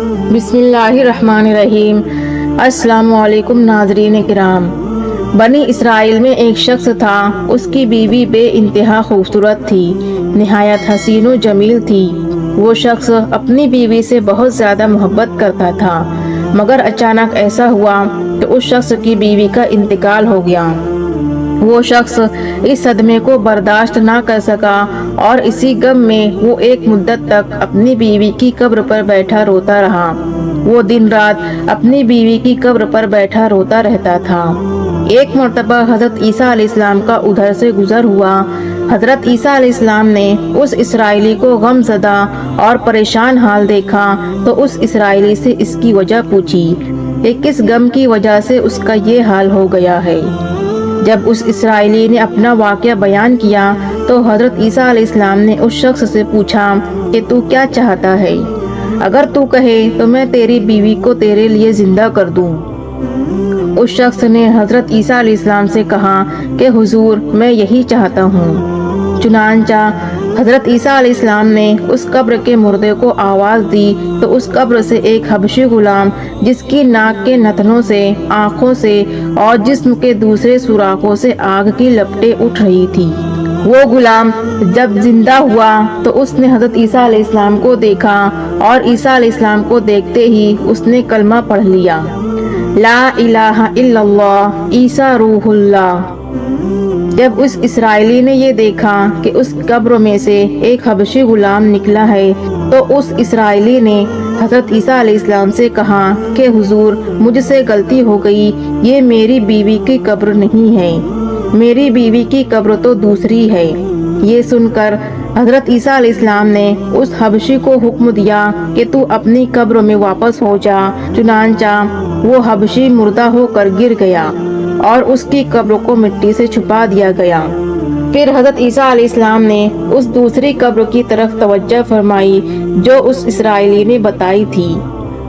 بسم اللہ الرحمن الرحیم۔ السلام علیکم ناظرین کرام۔ بنی اسرائیل میں ایک شخص تھا، اس کی بیوی بے انتہا خوبصورت تھی، نہایت حسین و جمیل تھی۔ وہ شخص اپنی بیوی سے بہت زیادہ محبت کرتا تھا، مگر اچانک ایسا ہوا کہ اس شخص کی بیوی کا انتقال ہو گیا۔ وہ شخص اس صدمے کو برداشت نہ کر سکا اور اسی غم میں وہ ایک مدت تک اپنی بیوی کی قبر پر بیٹھا روتا رہا۔ وہ دن رات اپنی بیوی کی قبر پر بیٹھا روتا رہتا تھا۔ ایک مرتبہ حضرت عیسیٰ علیہ السلام کا ادھر سے گزر ہوا۔ حضرت عیسیٰ علیہ السلام نے اس اسرائیلی کو غم زدہ اور پریشان حال دیکھا تو اس اسرائیلی سے اس کی وجہ پوچھی کہ کس غم کی وجہ سے اس کا یہ حال ہو گیا ہے۔ جب اس اسرائیلی نے اپنا واقعہ بیان کیا تو حضرت عیسیٰ علیہ السلام نے اس شخص سے پوچھا کہ تو کیا چاہتا ہے؟ اگر تو کہے تو میں تیری بیوی کو تیرے لیے زندہ کر دوں۔ اس شخص نے حضرت عیسیٰ علیہ السلام سے کہا کہ حضور میں یہی چاہتا ہوں۔ چنانچہ حضرت عیسیٰ علیہ السلام نے اس قبر کے مردے کو آواز دی تو اس قبر سے ایک حبشی غلام، جس کی ناک کے نتنوں سے، آنکھوں سے اور جسم کے دوسرے سوراخوں سے آگ کی لپٹیں اٹھ رہی تھی، وہ غلام جب زندہ ہوا تو اس نے حضرت عیسیٰ علیہ السلام کو دیکھا اور عیسیٰ علیہ السلام کو دیکھتے ہی اس نے کلمہ پڑھ لیا، لا الہ الا اللہ عیسیٰ روح اللہ۔ جب اس اسرائیلی نے یہ دیکھا کہ اس قبر میں سے ایک حبشی غلام نکلا ہے تو اس اسرائیلی نے حضرت عیسیٰ علیہ السلام سے کہا کہ حضور مجھ سے غلطی ہو گئی، یہ میری بیوی کی قبر نہیں ہے، میری بیوی کی قبر تو دوسری ہے۔ یہ سن کر حضرت عیسیٰ علیہ السلام نے اس حبشی کو حکم دیا کہ تو اپنی قبر میں واپس ہو جا۔ چنانچہ وہ حبشی مردہ ہو کر گر گیا اور اس کی قبر کو مٹی سے چھپا دیا گیا۔ پھر حضرت عیسیٰ علیہ السلام نے اس دوسری قبر کی طرف توجہ فرمائی جو اس اسرائیلی نے بتائی تھی۔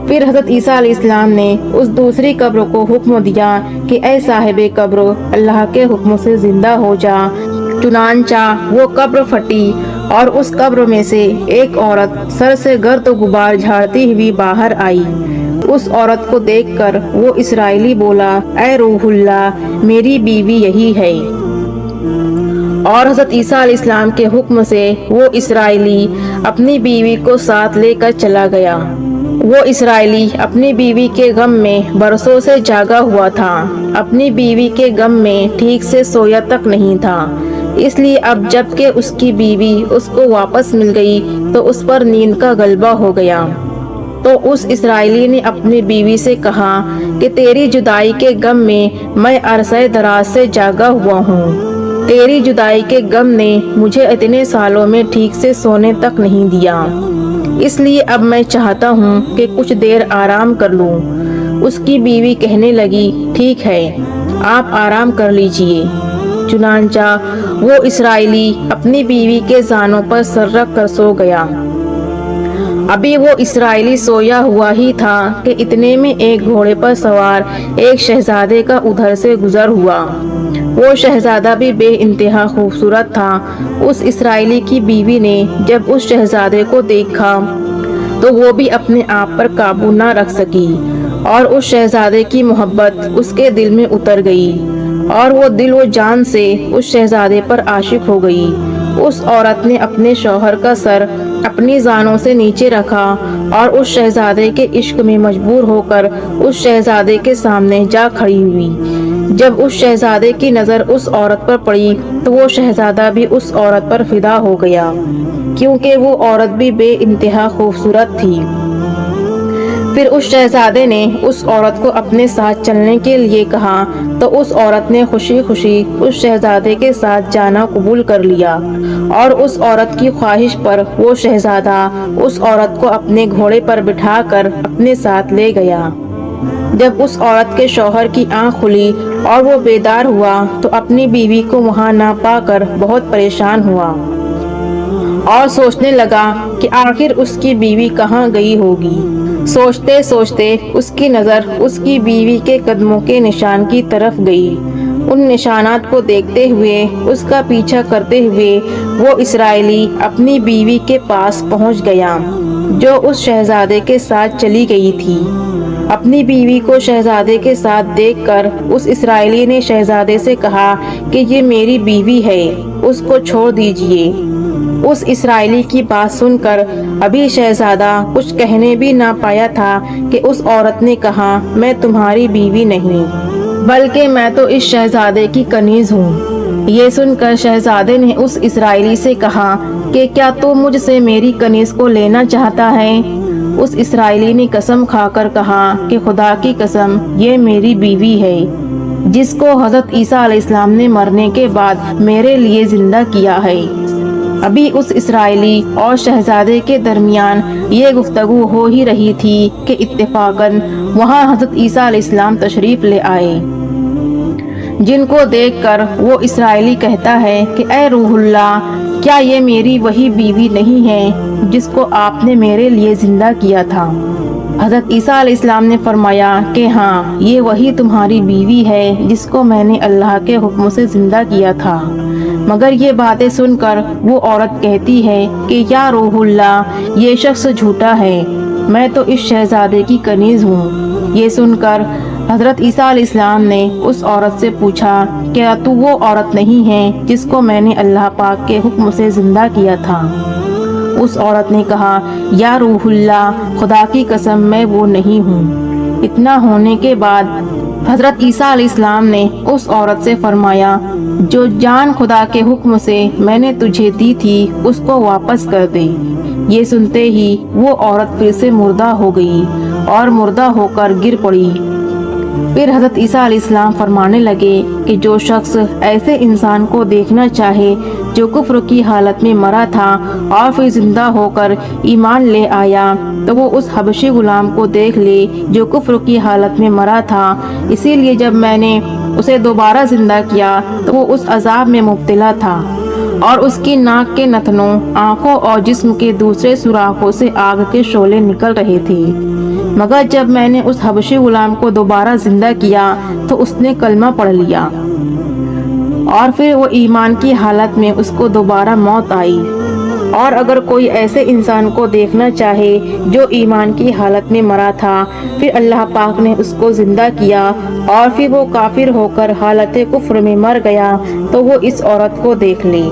پھر حضرت عیسیٰ علیہ السلام نے اس دوسری قبر کو حکم دیا کہ اے صاحب قبر اللہ کے حکم سے زندہ ہو جا۔ چنانچہ وہ قبر پھٹی اور اس قبر میں سے ایک عورت سر سے گرد و غبار جھاڑتی ہوئی باہر آئی۔ اس عورت کو دیکھ کر وہ اسرائیلی بولا، اے روح اللہ میری بیوی یہی ہے۔ اور حضرت عیسیٰ علیہ السلام کے حکم سے وہ اسرائیلی اپنی بیوی کو ساتھ لے کر چلا گیا۔ وہ اسرائیلی اپنی بیوی کے غم میں برسوں سے جاگا ہوا تھا، اپنی بیوی کے غم میں ٹھیک سے سویا تک نہیں تھا، اس لیے اب جب کہ اس کی بیوی اس کو واپس مل گئی تو اس پر نیند کا غلبہ ہو گیا۔ تو اس اسرائیلی نے اپنی بیوی سے کہا کہ تیری جدائی کے غم میں عرصہ دراز سے جاگا ہوا ہوں، تیری جدائی کے غم نے مجھے اتنے سالوں میں ٹھیک سے سونے تک نہیں دیا، اس لیے اب میں چاہتا ہوں کہ کچھ دیر آرام کر لوں۔ اس کی بیوی کہنے لگی، ٹھیک ہے آپ آرام کر لیجئے۔ چنانچہ وہ اسرائیلی اپنی بیوی کے زانوں پر سر رکھ کر سو گیا۔ ابھی وہ اسرائیلی سویا ہوا ہی تھا کہ اتنے میں ایک گھوڑے پر سوار ایک شہزادے کا ادھر سے گزر ہوا۔ وہ شہزادہ بھی بے انتہا خوبصورت تھا۔ اس اسرائیلی کی بیوی نے جب اس شہزادے کو دیکھا تو وہ بھی اپنے آپ پر قابو نہ رکھ سکی اور اس شہزادے کی محبت اس کے دل میں اتر گئی اور وہ دل و جان سے اس شہزادے پر عاشق ہو گئی۔ اس عورت نے اپنے شوہر کا سر اپنی زانوں سے نیچے رکھا اور اس شہزادے کے عشق میں مجبور ہو کر اس شہزادے کے سامنے جا کھڑی ہوئی۔ جب اس شہزادے کی نظر اس عورت پر پڑی تو وہ شہزادہ بھی اس عورت پر فدا ہو گیا، کیونکہ وہ عورت بھی بے انتہا خوبصورت تھی۔ پھر اس شہزادے نے اس عورت کو اپنے ساتھ چلنے کے لیے کہا تو اس عورت نے خوشی خوشی اس شہزادے کے ساتھ جانا قبول کر لیا اور اس عورت کی خواہش پر وہ شہزادہ اس عورت کو اپنے گھوڑے پر بٹھا کر اپنے ساتھ لے گیا۔ جب اس عورت کے شوہر کی آنکھ کھلی اور وہ بیدار ہوا تو اپنی بیوی کو وہاں نہ پا کر بہت پریشان ہوا اور سوچنے لگا کہ آخر اس کی بیوی کہاں گئی ہوگی۔ سوچتے سوچتے اس کی نظر اس کی بیوی کے قدموں کے نشان کی طرف گئی۔ ان نشانات کو دیکھتے ہوئے اس کا پیچھا کرتے ہوئے وہ اسرائیلی اپنی بیوی کے پاس پہنچ گیا جو اس شہزادے کے ساتھ چلی گئی تھی۔ اپنی بیوی کو شہزادے کے ساتھ دیکھ کر اس اسرائیلی نے شہزادے سے کہا کہ یہ میری بیوی ہے، اس کو چھوڑ دیجئے۔ اس اسرائیلی کی بات سن کر ابھی شہزادہ کچھ کہنے بھی نہ پایا تھا کہ اس عورت نے کہا، میں تمہاری بیوی نہیں، بلکہ میں تو اس شہزادے کی کنیز ہوں۔ یہ سن کر شہزادے نے اس اسرائیلی سے کہا کہ کیا تو مجھ سے میری کنیز کو لینا چاہتا ہے؟ اس اسرائیلی نے قسم کھا کر کہا کہ خدا کی قسم یہ میری بیوی ہے، جس کو حضرت عیسیٰ علیہ السلام نے مرنے کے بعد میرے لیے زندہ کیا ہے۔ ابھی اس اسرائیلی اور شہزادے کے درمیان یہ گفتگو ہو ہی رہی تھی کہ اتفاقاً وہاں حضرت عیسیٰ علیہ السلام تشریف لے آئے، جن کو دیکھ کر وہ اسرائیلی کہتا ہے کہ اے روح اللہ، کیا یہ میری وہی بیوی نہیں ہے جس کو آپ نے میرے لیے زندہ کیا تھا؟ حضرت عیسیٰ علیہ السلام نے فرمایا کہ ہاں، یہ وہی تمہاری بیوی ہے جس کو میں نے اللہ کے حکم سے زندہ کیا تھا۔ مگر یہ باتیں سن کر وہ عورت کہتی ہے کہ یا روح اللہ، یہ شخص جھوٹا ہے، میں تو اس شہزادے کی کنیز ہوں۔ یہ سن کر حضرت عیسیٰ علیہ السلام نے اس عورت سے پوچھا، کیا تو وہ عورت نہیں ہے جس کو میں نے اللہ پاک کے حکم سے زندہ کیا تھا؟ اس عورت نے کہا، یا روح اللہ، خدا کی قسم میں وہ نہیں ہوں۔ اتنا ہونے کے بعد حضرت عیسیٰ علیہ السلام نے اس عورت سے فرمایا، جو جان خدا کے حکم سے میں نے تجھے دی تھی اس کو واپس کر دے۔ یہ سنتے ہی وہ عورت پھر سے مردہ ہو گئی اور مردہ ہو کر گر پڑی۔ پھر حضرت عیسیٰ علیہ السلام فرمانے لگے کہ جو شخص ایسے انسان کو دیکھنا چاہے جو کفر کی حالت میں مرا تھا اور پھر زندہ ہو کر ایمان لے آیا، تو وہ اس حبشی غلام کو دیکھ لے جو کفر کی حالت میں مرا تھا۔ اسی لیے جب میں نے اسے دوبارہ زندہ کیا تو وہ اس عذاب میں مبتلا تھا اور اس کی ناک کے نتنوں، آنکھوں اور جسم کے دوسرے سوراخوں سے آگ کے شعلے نکل رہے تھے۔ مگر جب میں نے اس حبشی غلام کو دوبارہ زندہ کیا تو اس نے کلمہ پڑھ لیا اور پھر وہ ایمان کی حالت میں اس کو دوبارہ موت آئی۔ اور اگر کوئی ایسے انسان کو دیکھنا چاہے جو ایمان کی حالت میں مرا تھا، پھر اللہ پاک نے اس کو زندہ کیا اور پھر وہ کافر ہو کر حالت کفر میں مر گیا، تو وہ اس عورت کو دیکھ لے۔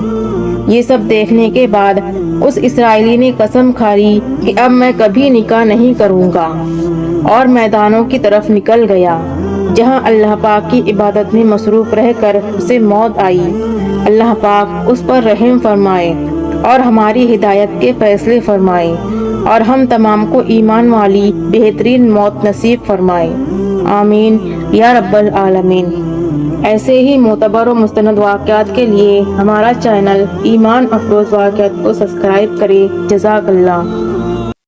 یہ سب دیکھنے کے بعد اس اسرائیلی نے قسم کھا لی کہ اب میں کبھی نکاح نہیں کروں گا، اور میدانوں کی طرف نکل گیا جہاں اللہ پاک کی عبادت میں مصروف رہ کر اسے موت آئی۔ اللہ پاک اس پر رحم فرمائے اور ہماری ہدایت کے فیصلے فرمائے، اور ہم تمام کو ایمان والی بہترین موت نصیب فرمائے، آمین یا رب العالمین۔ ایسے ہی معتبر و مستند واقعات کے لیے ہمارا چینل ایمان افروز واقعات کو سبسکرائب کریں۔ جزاک اللہ۔